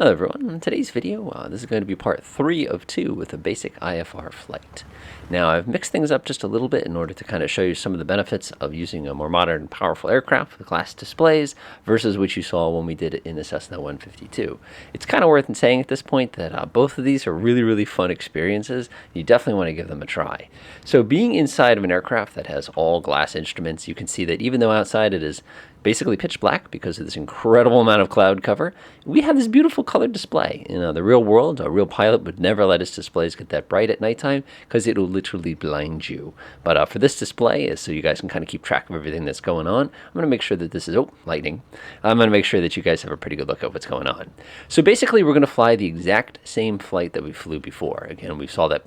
Hello everyone, in today's video, this is going to be part 3 of 2 with a basic IFR flight. Now I've mixed things up just a little bit in order to kind of show you some of the benefits of using a more modern powerful aircraft with glass displays versus what you saw when we did it in the Cessna 152. It's kind of worth saying at this point that both of these are really fun experiences. You definitely want to give them a try. So being inside of an aircraft that has all glass instruments, you can see that even though outside it is basically pitch black because of this incredible amount of cloud cover, we have this beautiful colored display. In the real world, a real pilot would never let his displays get that bright at nighttime because it will literally blind you. But for this display, so you guys can kind of keep track of everything that's going on, I'm going to make sure that this is, lightning. I'm going to make sure that you guys have a pretty good look at what's going on. So basically, we're going to fly the exact same flight that we flew before. Again, we saw that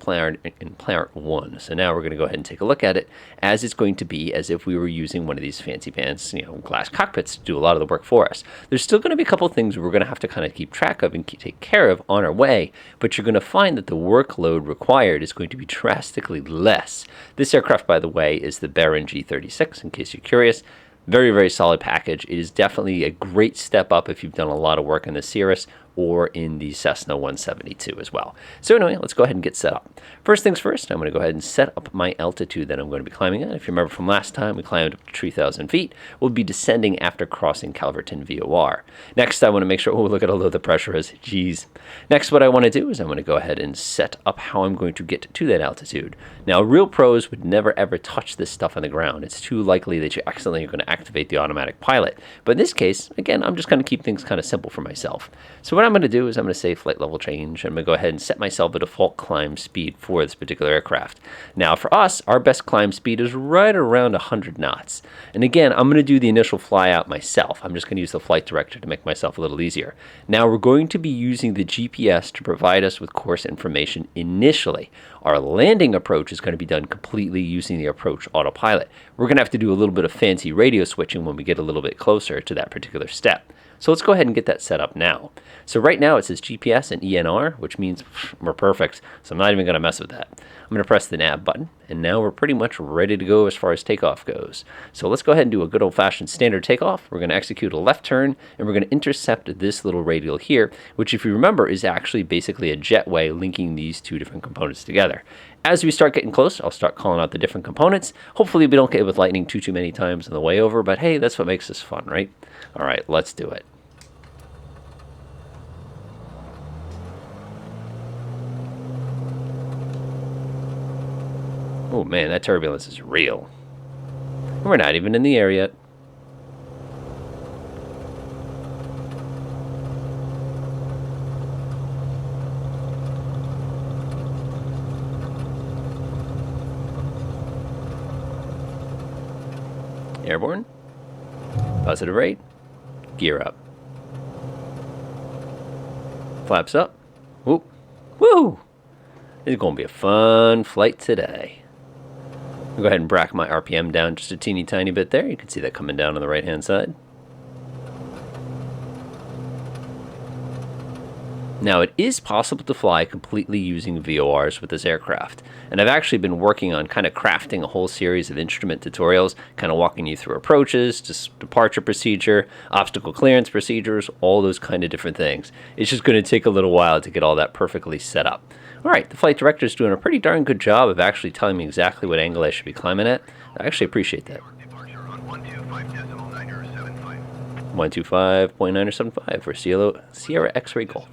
in Part 1. So now we're going to go ahead and take a look at it as it's going to be as if we were using one of these fancy pants, glass cockpits to do a lot of the work for us. There's still going to be a couple things we're going to have to kind of keep track of and take care of on our way, but you're going to find that the workload required is going to be drastically less. This aircraft, by the way, is the Baron G36, in case you're curious. Very solid package. It is definitely a great step up if you've done a lot of work in the Cirrus or in the Cessna 172 as well. So anyway, let's go ahead and get set up. First things first, I'm going to go ahead and set up my altitude that I'm going to be climbing at. If you remember from last time, we climbed up to 3,000 feet. We'll be descending after crossing Calverton VOR. Next, I want to make sure, look at how low the pressure is. Geez. Next, what I want to do is I'm going to go ahead and set up how I'm going to get to that altitude. Now, real pros would never ever touch this stuff on the ground. It's too likely that you accidentally are going to activate the automatic pilot. But in this case, again, I'm just going to keep things kind of simple for myself. So what I'm going to do is I'm going to say flight level change. I'm going to go ahead and set myself a default climb speed for this particular aircraft. Now for us, our best climb speed is right around 100 knots. And again, I'm going to do the initial fly out myself. I'm just going to use the flight director to make myself a little easier. Now we're going to be using the GPS to provide us with course information initially. Our landing approach is going to be done completely using the approach autopilot. We're going to have to do a little bit of fancy radio switching when we get a little bit closer to that particular step. So let's go ahead and get that set up now. So right now it says GPS and ENR, which means we're perfect. So I'm not even going to mess with that. I'm going to press the nav button, and now we're pretty much ready to go as far as takeoff goes. So let's go ahead and do a good old-fashioned standard takeoff. We're going to execute a left turn, and we're going to intercept this little radial here, which if you remember is actually basically a jetway linking these two different components together. As we start getting close, I'll start calling out the different components. Hopefully we don't get with lightning too many times on the way over, but hey, that's what makes this fun, right? All right, let's do it. Oh man, that turbulence is real. We're not even in the air yet. Airborne. Positive rate. Gear up. Flaps up. Whoop. Woo! It's going to be a fun flight today. I'll go ahead and bracket my RPM down just a teeny tiny bit there. You can see that coming down on the right hand side. Now it is possible to fly completely using VORs with this aircraft, and I've actually been working on kind of crafting a whole series of instrument tutorials, kind of walking you through approaches, just departure procedure, obstacle clearance procedures, all those kind of different things. It's just going to take a little while to get all that perfectly set up. Alright, the flight director is doing a pretty darn good job of actually telling me exactly what angle I should be climbing at. I actually appreciate that. 125.975 for Sierra X-Ray Golf.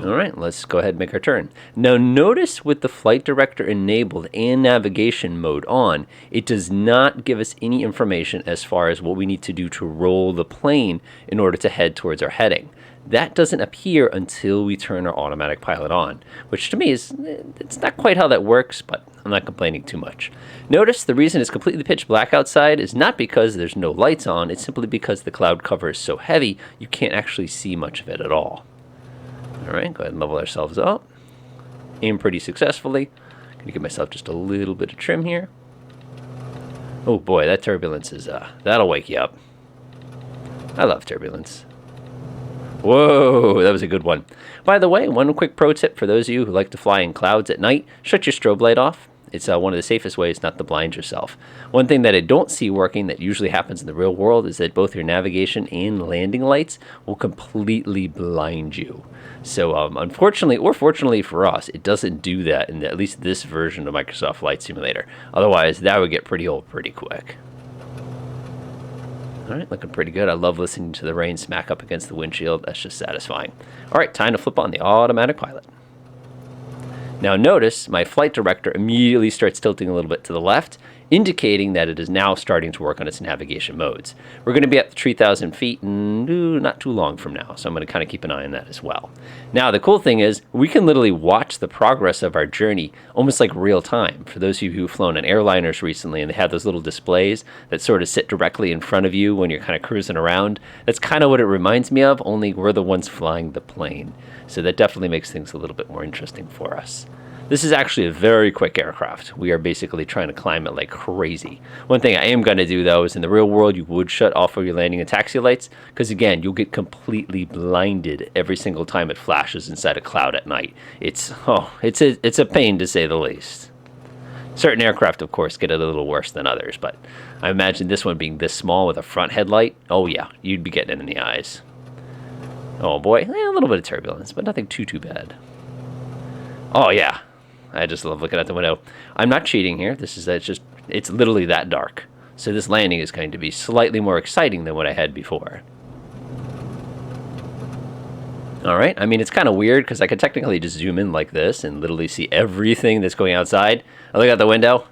Alright, let's go ahead and make our turn. Now notice with the flight director enabled and navigation mode on, it does not give us any information as far as what we need to do to roll the plane in order to head towards our heading. That doesn't appear until we turn our automatic pilot on, which to me is, it's not quite how that works, but I'm not complaining too much. Notice the reason it's completely pitch black outside is not because there's no lights on, it's simply because the cloud cover is so heavy, you can't actually see much of it at all. Alright, go ahead and level ourselves up. Aim pretty successfully. Gonna give myself just a little bit of trim here. Oh boy, that turbulence is, that'll wake you up. I love turbulence. Whoa, that was a good one. By the way, one quick pro tip for those of you who like to fly in clouds at night, shut your strobe light off. it's one of the safest ways not to blind yourself. One thing that I don't see working that usually happens in the real world is that both your navigation and landing lights will completely blind you. So unfortunately, or fortunately for us, it doesn't do that in at least this version of Microsoft Flight Simulator. Otherwise, that would get pretty old pretty quick. All right, looking pretty good. I love listening to the rain smack up against the windshield. That's just satisfying. All right, time to flip on the automatic pilot. Now notice my flight director immediately starts tilting a little bit to the left, indicating that it is now starting to work on its navigation modes. We're going to be at the 3,000 feet in not too long from now, so I'm going to kind of keep an eye on that as well. Now, the cool thing is we can literally watch the progress of our journey almost like real time. For those of you who've flown on airliners recently and they have those little displays that sort of sit directly in front of you when you're kind of cruising around, that's kind of what it reminds me of, only we're the ones flying the plane. So that definitely makes things a little bit more interesting for us. This is actually a very quick aircraft. We are basically trying to climb it like crazy. One thing I am going to do, though, is in the real world, you would shut off of your landing and taxi lights, because again, you'll get completely blinded every single time it flashes inside a cloud at night. It's a pain, to say the least. Certain aircraft, of course, get it a little worse than others, but I imagine this one being this small with a front headlight, oh yeah, you'd be getting it in the eyes. Oh boy, a little bit of turbulence, but nothing too bad. Oh yeah. I just love looking out the window. I'm not cheating here. It's literally that dark. So this landing is going to be slightly more exciting than what I had before. All right. I mean, it's kind of weird because I could technically just zoom in like this and literally see everything that's going outside. I look out the window.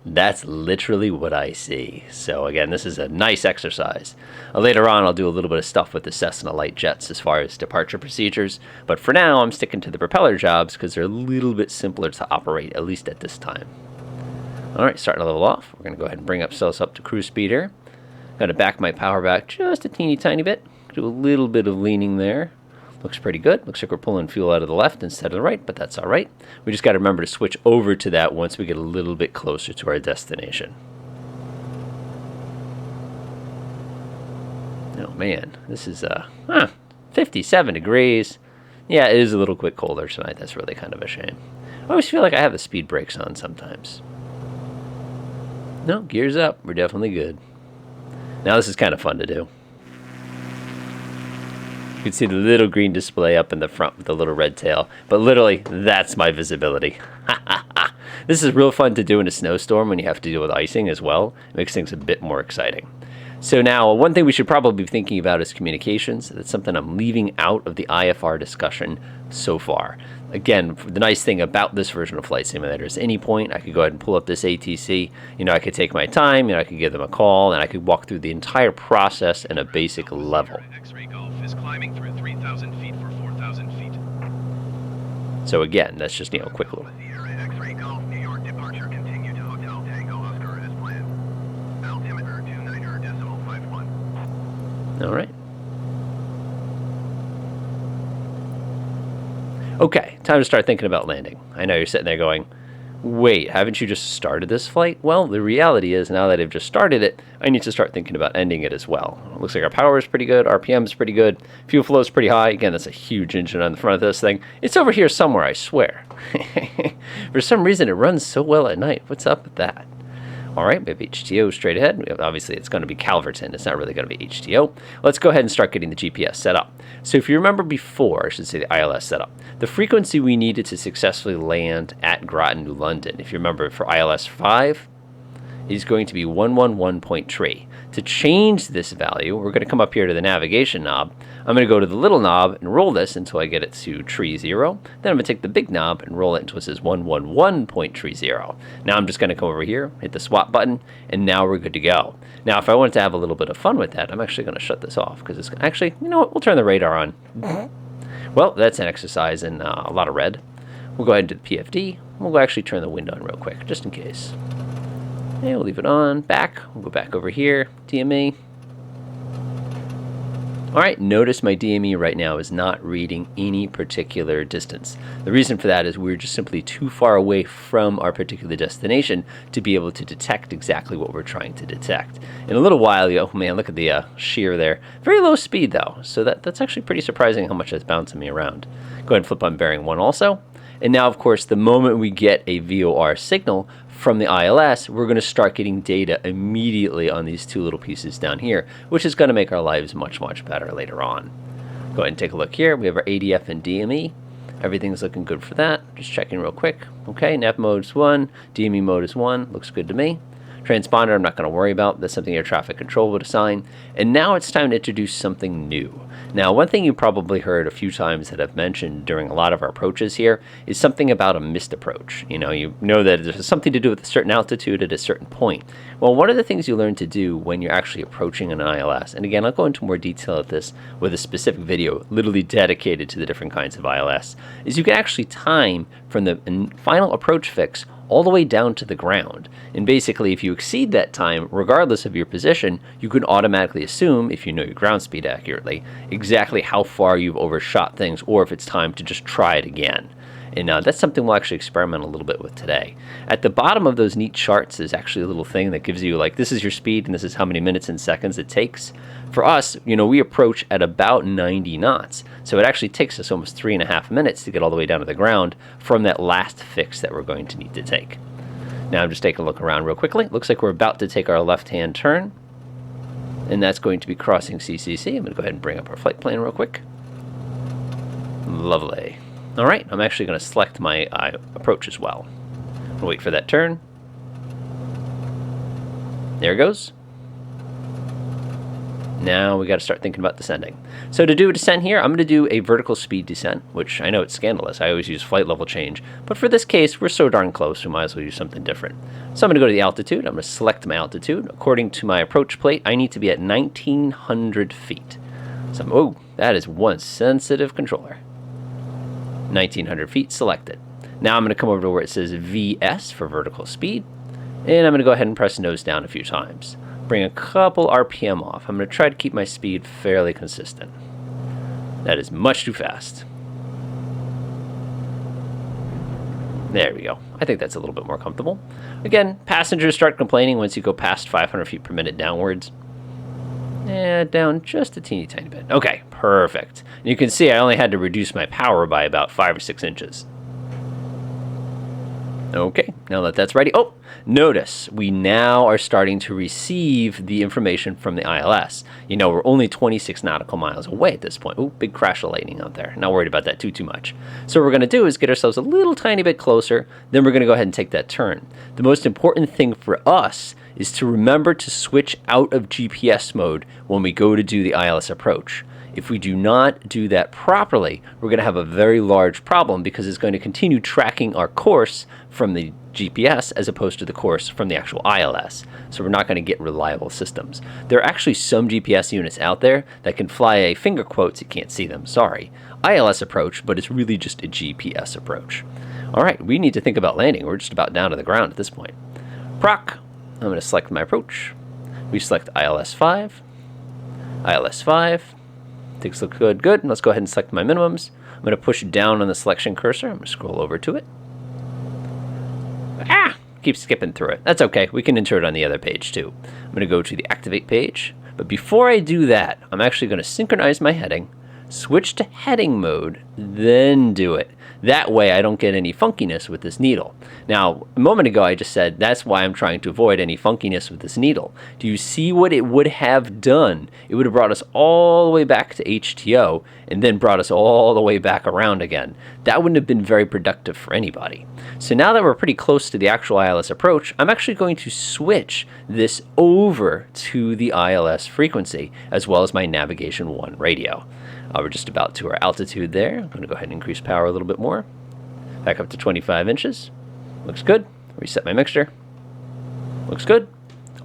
That's literally what I see. So again, this is a nice exercise. Later on, I'll do a little bit of stuff with the Cessna light jets as far as departure procedures. But for now, I'm sticking to the propeller jobs because they're a little bit simpler to operate, at least at this time. All right, starting to level off. We're going to go ahead and bring ourselves up to cruise speed here. Got to back my power back just a teeny tiny bit. Do a little bit of leaning there. Looks pretty good. Looks like we're pulling fuel out of the left instead of the right, but that's all right. We just got to remember to switch over to that once we get a little bit closer to our destination. Oh man, this is 57 degrees. Yeah, it is a little bit colder tonight. That's really kind of a shame. I always feel like I have the speed brakes on sometimes. No, gears up. We're definitely good. Now this is kind of fun to do. You can see the little green display up in the front with the little red tail, but literally that's my visibility. This is real fun to do in a snowstorm when you have to deal with icing as well. It makes things a bit more exciting. So now, one thing we should probably be thinking about is communications. That's something I'm leaving out of the IFR discussion so far. Again, the nice thing about this version of Flight Simulator is at any point I could go ahead and pull up this ATC. I could take my time, I could give them a call, and I could walk through the entire process in a basic level. Is climbing through 3,000 feet for 4,000 feet. So again, that's just, quick little. X-ray Golf, New York departure, continue to Hotel Tango Oscar as planned. Altimeter 29.51. All right. Okay, time to start thinking about landing. I know you're sitting there going, wait, haven't you just started this flight? Well, the reality is now that I've just started it, I need to start thinking about ending it as well. It looks like our power is pretty good, RPM is pretty good, fuel flow is pretty high. Again, that's a huge engine on the front of this thing. It's over here somewhere, I swear. For some reason, it runs so well at night. What's up with that? All right, we have HTO straight ahead. Obviously, it's going to be Calverton. It's not really going to be HTO. Let's go ahead and start getting the GPS set up. So if you remember before, I should say the ILS setup, the frequency we needed to successfully land at Groton, New London, if you remember for ILS 5, is going to be 111.3. To change this value, we're going to come up here to the navigation knob. I'm going to go to the little knob and roll this until I get it to 30. Then I'm going to take the big knob and roll it until it says 111.30. Now I'm just going to come over here, hit the swap button, and now we're good to go. Now if I wanted to have a little bit of fun with that, I'm actually going to shut this off because it's actually, you know what, we'll turn the radar on. Well, that's an exercise in a lot of red. We'll go ahead and do the PFD. We'll actually turn the wind on real quick, just in case. Okay, we'll leave it on. Back. We'll go back over here. DME. All right, notice my DME right now is not reading any particular distance. The reason for that is we're just simply too far away from our particular destination to be able to detect exactly what we're trying to detect. In a little while, oh man, look at the shear there. Very low speed though, so that's actually pretty surprising how much that's bouncing me around. Go ahead and flip on bearing 1 also. And now, of course, the moment we get a VOR signal from the ILS, we're going to start getting data immediately on these two little pieces down here, which is going to make our lives much, much better later on. Go ahead and take a look here. We have our ADF and DME. Everything's looking good for that. Just checking real quick. Okay, nav mode is 1, DME mode is 1. Looks good to me. Transponder I'm not going to worry about. That's something air traffic control would assign. And now it's time to introduce something new. Now, one thing you probably heard a few times that I've mentioned during a lot of our approaches here is something about a missed approach. You know that there's something to do with a certain altitude at a certain point. Well, one of the things you learn to do when you're actually approaching an ILS, and again, I'll go into more detail at this with a specific video literally dedicated to the different kinds of ILS, is you can actually time from the final approach fix all the way down to the ground. And basically, if you exceed that time, regardless of your position, you can automatically assume, if you know your ground speed accurately, exactly how far you've overshot things, or if it's time to just try it again. And that's something we'll actually experiment a little bit with today. At the bottom of those neat charts is actually a little thing that gives you, like, this is your speed and this is how many minutes and seconds it takes. For us, we approach at about 90 knots. So it actually takes us almost 3.5 minutes to get all the way down to the ground from that last fix that we're going to need to take. Now I'm just taking a look around real quickly. Looks like we're about to take our left-hand turn. And that's going to be crossing CCC. I'm going to go ahead and bring up our flight plan real quick. Lovely. All right, I'm actually going to select my approach as well. I'll wait for that turn. There it goes. Now we got to start thinking about descending. So to do a descent here, I'm going to do a vertical speed descent, which I know it's scandalous. I always use flight level change. But for this case, we're so darn close, we might as well use something different. So I'm going to go to the altitude. I'm going to select my altitude. According to my approach plate, I need to be at 1,900 feet. So oh, that is one sensitive controller. 1,900 feet selected. Now I'm going to come over to where it says VS for vertical speed, and I'm going to go ahead and press nose down a few times. Bring a couple RPM off. I'm going to try to keep my speed fairly consistent. That is much too fast. There we go. I think that's a little bit more comfortable. Again, passengers start complaining once you go past 500 feet per minute downwards. Down just a teeny tiny bit. Okay, perfect. And you can see I only had to reduce my power by about 5 or 6 inches. Okay, now that that's ready. Oh, notice we now are starting to receive the information from the ILS. We're only 26 nautical miles away at this point. Oh, big crash of lightning out there. Not worried about that too much. So what we're going to do is get ourselves a little tiny bit closer. Then we're going to go ahead and take that turn. The most important thing for us is to remember to switch out of GPS mode when we go to do the ILS approach. If we do not do that properly, we're going to have a very large problem because it's going to continue tracking our course from the GPS as opposed to the course from the actual ILS. So we're not going to get reliable systems. There are actually some GPS units out there that can fly a finger quotes, you can't see them, sorry, ILS approach, but it's really just a GPS approach. All right, we need to think about landing. We're just about down to the ground at this point. Proc, I'm going to select my approach. We select ILS 5, ILS 5. Things look good. Good. Let's go ahead and select my minimums. I'm going to push down on the selection cursor. I'm going to scroll over to it. Keep skipping through it. That's okay. We can enter it on the other page too. I'm going to go to the activate page. But before I do that, I'm actually going to synchronize my heading, switch to heading mode, then do it. That way I don't get any funkiness with this needle. Now, a moment ago I just said that's why I'm trying to avoid any funkiness with this needle. Do you see what it would have done? It would have brought us all the way back to HTO and then brought us all the way back around again. That wouldn't have been very productive for anybody. So now that we're pretty close to the actual ILS approach, I'm actually going to switch this over to the ILS frequency as well as my Navigation 1 radio. We're just about to our altitude there. I'm going to go ahead and increase power a little bit more. Back up to 25 inches. Looks good. Reset my mixture. Looks good.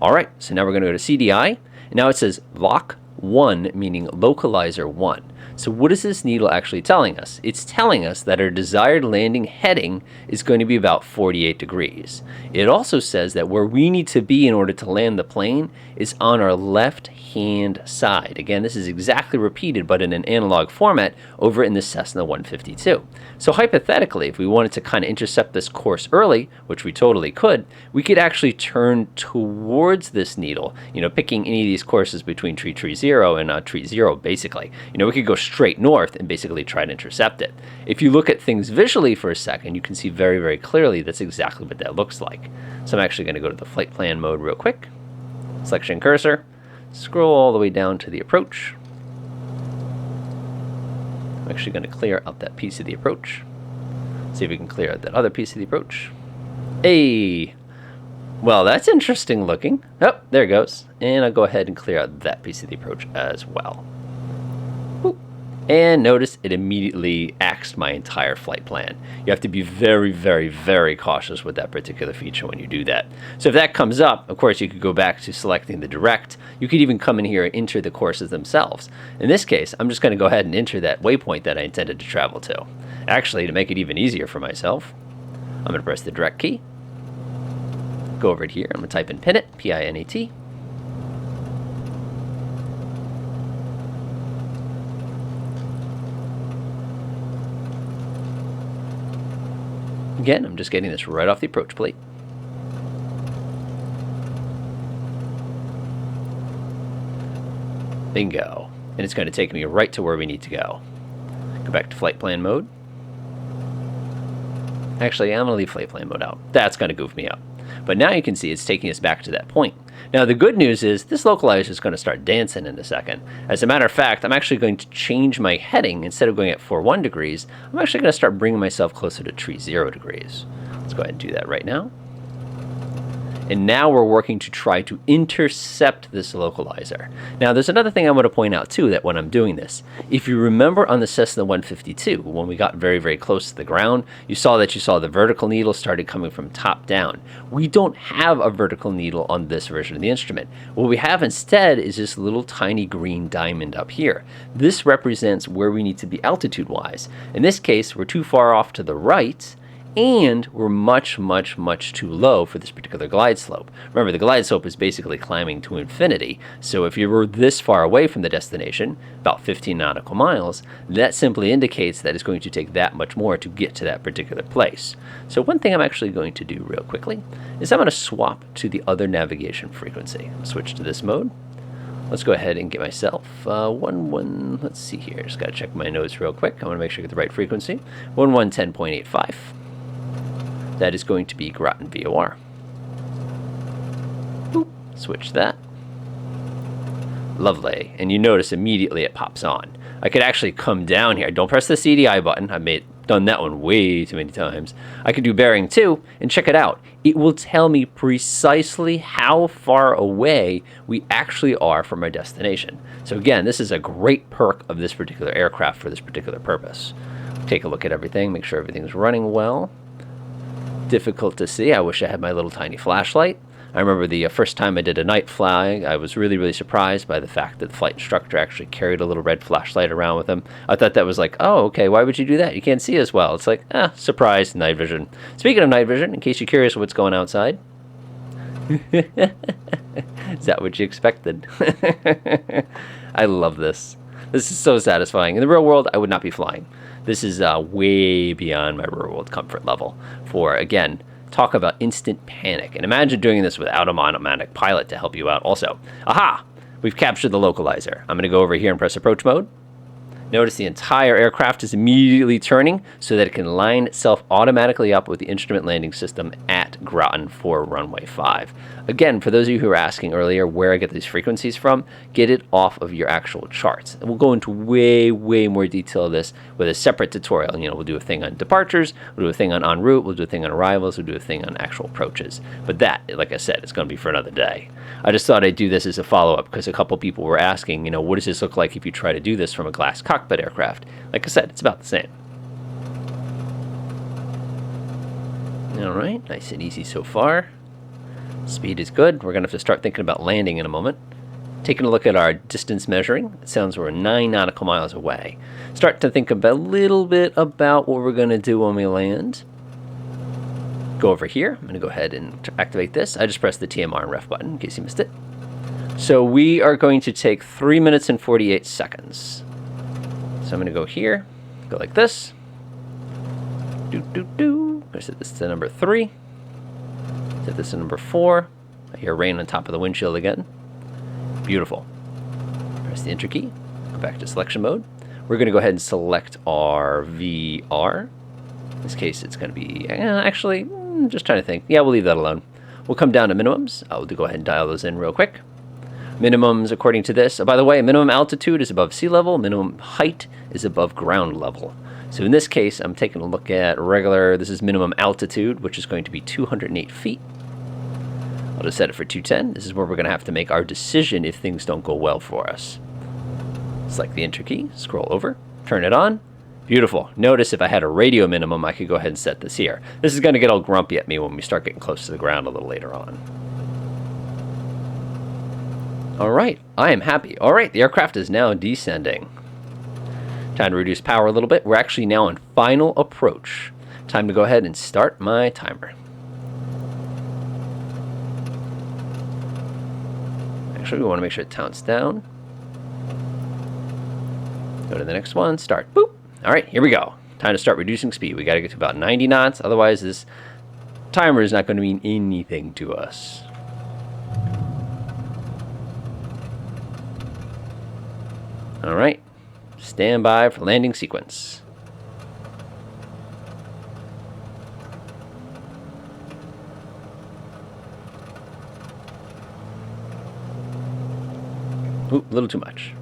All right, so now we're going to go to CDI. And now it says Lock 1, meaning localizer 1. So what is this needle actually telling us? It's telling us that our desired landing heading is going to be about 48 degrees. It also says that where we need to be in order to land the plane is on our left-hand side. Again, this is exactly repeated, but in an analog format over in the Cessna 152. So hypothetically, if we wanted to kind of intercept this course early, which we totally could, we could actually turn towards this needle, picking any of these courses between tree 0 and tree 0, basically. We could go straight north and basically try to intercept it. If you look at things visually for a second, you can see very, very clearly that's exactly what that looks like. So I'm actually going to go to the flight plan mode real quick. Selection cursor, scroll all the way down to the approach. I'm actually going to clear out that piece of the approach. See if we can clear out that other piece of the approach. Hey! Well, that's interesting looking. Oh, there it goes. And I'll go ahead and clear out that piece of the approach as well. Woo. And notice it immediately axed my entire flight plan. You have to be very, very, very cautious with that particular feature when you do that. So if that comes up, of course, you could go back to selecting the direct. You could even come in here and enter the courses themselves. In this case, I'm just going to go ahead and enter that waypoint that I intended to travel to. Actually, to make it even easier for myself, I'm going to press the direct key. Go over here. I'm going to type in PINIT, P-I-N-E-T. Again, I'm just getting this right off the approach plate. Bingo. And it's going to take me right to where we need to go. Go back to flight plan mode. Actually, I'm going to leave flight plan mode out. That's going to goof me up. But now you can see it's taking us back to that point. Now, the good news is this localizer is going to start dancing in a second. As a matter of fact, I'm actually going to change my heading. Instead of going at 41 degrees, I'm actually going to start bringing myself closer to 30 degrees. Let's go ahead and do that right now. And now we're working to try to intercept this localizer. Now, there's another thing I want to point out, too, that when I'm doing this, if you remember on the Cessna 152, when we got very, very close to the ground, you saw the vertical needle started coming from top down. We don't have a vertical needle on this version of the instrument. What we have instead is this little tiny green diamond up here. This represents where we need to be altitude-wise. In this case, we're too far off to the right, and we're much, much, much too low for this particular glide slope. Remember, the glide slope is basically climbing to infinity. So if you were this far away from the destination, about 15 nautical miles, that simply indicates that it's going to take that much more to get to that particular place. So one thing I'm actually going to do real quickly is I'm going to swap to the other navigation frequency. I'll switch to this mode. Let's go ahead and get myself let's see here. Just got to check my notes real quick. I want to make sure I get the right frequency. 1110.85. That is going to be Groton VOR. Boop. Switch that. Lovely. And you notice immediately it pops on. I could actually come down here. Don't press the CDI button. I've done that one way too many times. I could do bearing 2 and check it out. It will tell me precisely how far away we actually are from our destination. So again, this is a great perk of this particular aircraft for this particular purpose. Take a look at everything, make sure everything's running well. Difficult to see. I wish I had my little tiny flashlight. I remember the first time I did a night flying, I was really, really surprised by the fact that the flight instructor actually carried a little red flashlight around with him. I thought that was like, oh, okay, why would you do that? You can't see as well. It's like, surprise, night vision. Speaking of night vision, in case you're curious what's going outside. Is that what you expected? I love this. This is so satisfying. In the real world, I would not be flying. This is way beyond my real world comfort level for, again, talk about instant panic. And imagine doing this without an automatic pilot to help you out also. Aha! We've captured the localizer. I'm going to go over here and press approach mode. Notice the entire aircraft is immediately turning so that it can line itself automatically up with the instrument landing system at Groton for runway 5. Again, for those of you who were asking earlier where I get these frequencies from, get it off of your actual charts. And we'll go into way, way more detail of this with a separate tutorial. We'll do a thing on departures, we'll do a thing on en route, we'll do a thing on arrivals, we'll do a thing on actual approaches. But that, like I said, is going to be for another day. I just thought I'd do this as a follow-up because a couple people were asking, what does this look like if you try to do this from a glass cockpit aircraft? Like I said, it's about the same. All right, nice and easy so far. Speed is good. We're going to have to start thinking about landing in a moment. Taking a look at our distance measuring, it sounds we're 9 nautical miles away. Start to think a little bit about what we're going to do when we land. Go over here. I'm going to go ahead and activate this. I just pressed the TMR and ref button in case you missed it. So we are going to take 3 minutes and 48 seconds. So I'm going to go here, go like this. I'm going to set this to number 3. Set this to number 4. I hear rain on top of the windshield again. Beautiful. Press the enter key. Go back to selection mode. we're going to go ahead and select our VR. In this case, it's going to be, actually, just trying to think. Yeah, we'll leave that alone. We'll come down to minimums. I'll go ahead and dial those in real quick. Minimums, according to this, by the way, minimum altitude is above sea level, minimum height is above ground level. So in this case, I'm taking a look at regular, this is minimum altitude, which is going to be 208 feet. I'll just set it for 210. This is where we're going to have to make our decision if things don't go well for us. Select the enter key, scroll over, turn it on. Beautiful. Notice if I had a radio minimum, I could go ahead and set this here. This is going to get all grumpy at me when we start getting close to the ground a little later on. All right, I am happy. All right, the aircraft is now descending. Time to reduce power a little bit. We're actually now on final approach. Time to go ahead and start my timer. Actually, we want to make sure it counts down. Go to the next one, start. Boop. All right, here we go. Time to start reducing speed. We got to get to about 90 knots. Otherwise, this timer is not going to mean anything to us. All right, stand by for landing sequence. Ooh, a little too much.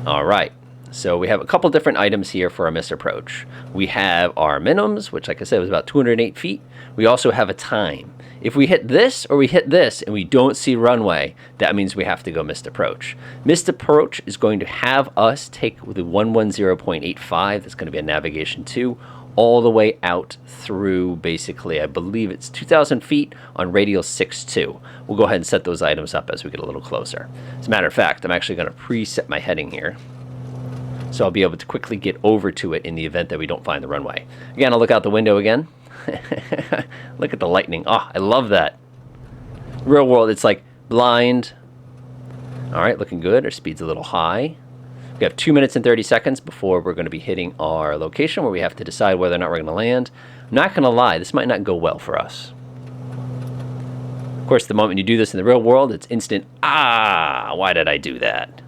All right, so we have a couple different items here for our missed approach. We have our minimums, which like I said was about 208 feet. We also have a time. If we hit this or we hit this and we don't see runway, that means we have to go missed approach. Missed approach is going to have us take the 110.85, that's going to be a navigation 2, all the way out through basically, I believe it's 2,000 feet on radial 6.2. We'll go ahead and set those items up as we get a little closer. As a matter of fact, I'm actually going to preset my heading here, so I'll be able to quickly get over to it in the event that we don't find the runway. Again, I'll look out the window again. Look at the lightning. Oh, I love that. Real world, it's like blind. All right, looking good. Our speed's a little high. We have 2 minutes and 30 seconds before we're going to be hitting our location where we have to decide whether or not we're going to land. I'm not going to lie, this might not go well for us. Of course, the moment you do this in the real world, it's instant, why did I do that?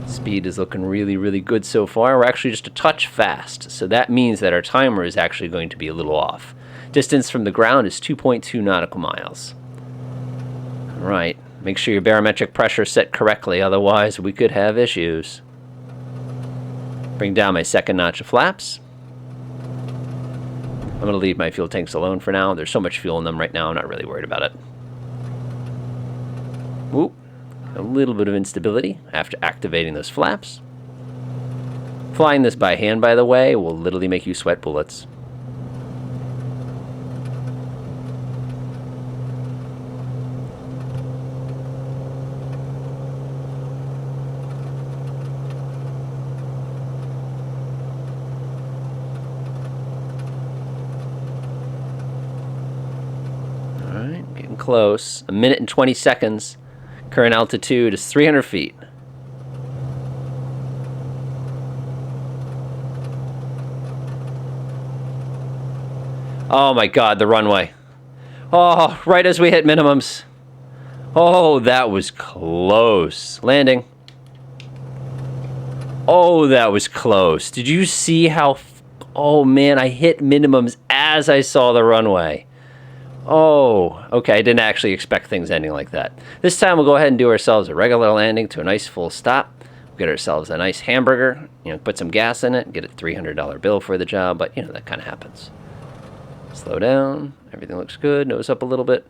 Speed is looking really, really good so far. We're actually just a touch fast, so that means that our timer is actually going to be a little off. Distance from the ground is 2.2 nautical miles. All right, make sure your barometric pressure is set correctly, otherwise we could have issues. Bring down my second notch of flaps. I'm going to leave my fuel tanks alone for now. There's so much fuel in them right now, I'm not really worried about it. Whoop. A little bit of instability after activating those flaps. Flying this by hand, by the way, will literally make you sweat bullets. All right, getting close. 1 minute and 20 seconds. Current altitude is 300 feet. Oh my God, the runway. Oh, right as we hit minimums. Oh, that was close. Landing. Oh, that was close. Did you see how... Oh man, I hit minimums as I saw the runway. Oh, okay, I didn't actually expect things ending like that. This time we'll go ahead and do ourselves a regular landing to a nice full stop. We'll get ourselves a nice hamburger, put some gas in it, get a $300 bill for the job, but that kind of happens. Slow down, everything looks good, nose up a little bit.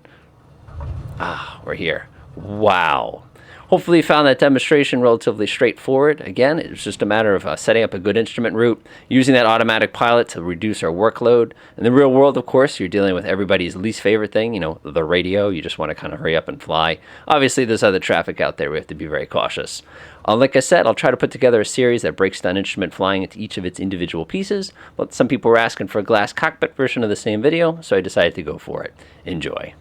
We're here. Wow. Hopefully you found that demonstration relatively straightforward. Again, it was just a matter of setting up a good instrument route, using that automatic pilot to reduce our workload. In the real world, of course, you're dealing with everybody's least favorite thing, the radio. You just want to kind of hurry up and fly. Obviously, there's other traffic out there. We have to be very cautious. Like I said, I'll try to put together a series that breaks down instrument flying into each of its individual pieces. But some people were asking for a glass cockpit version of the same video, so I decided to go for it. Enjoy.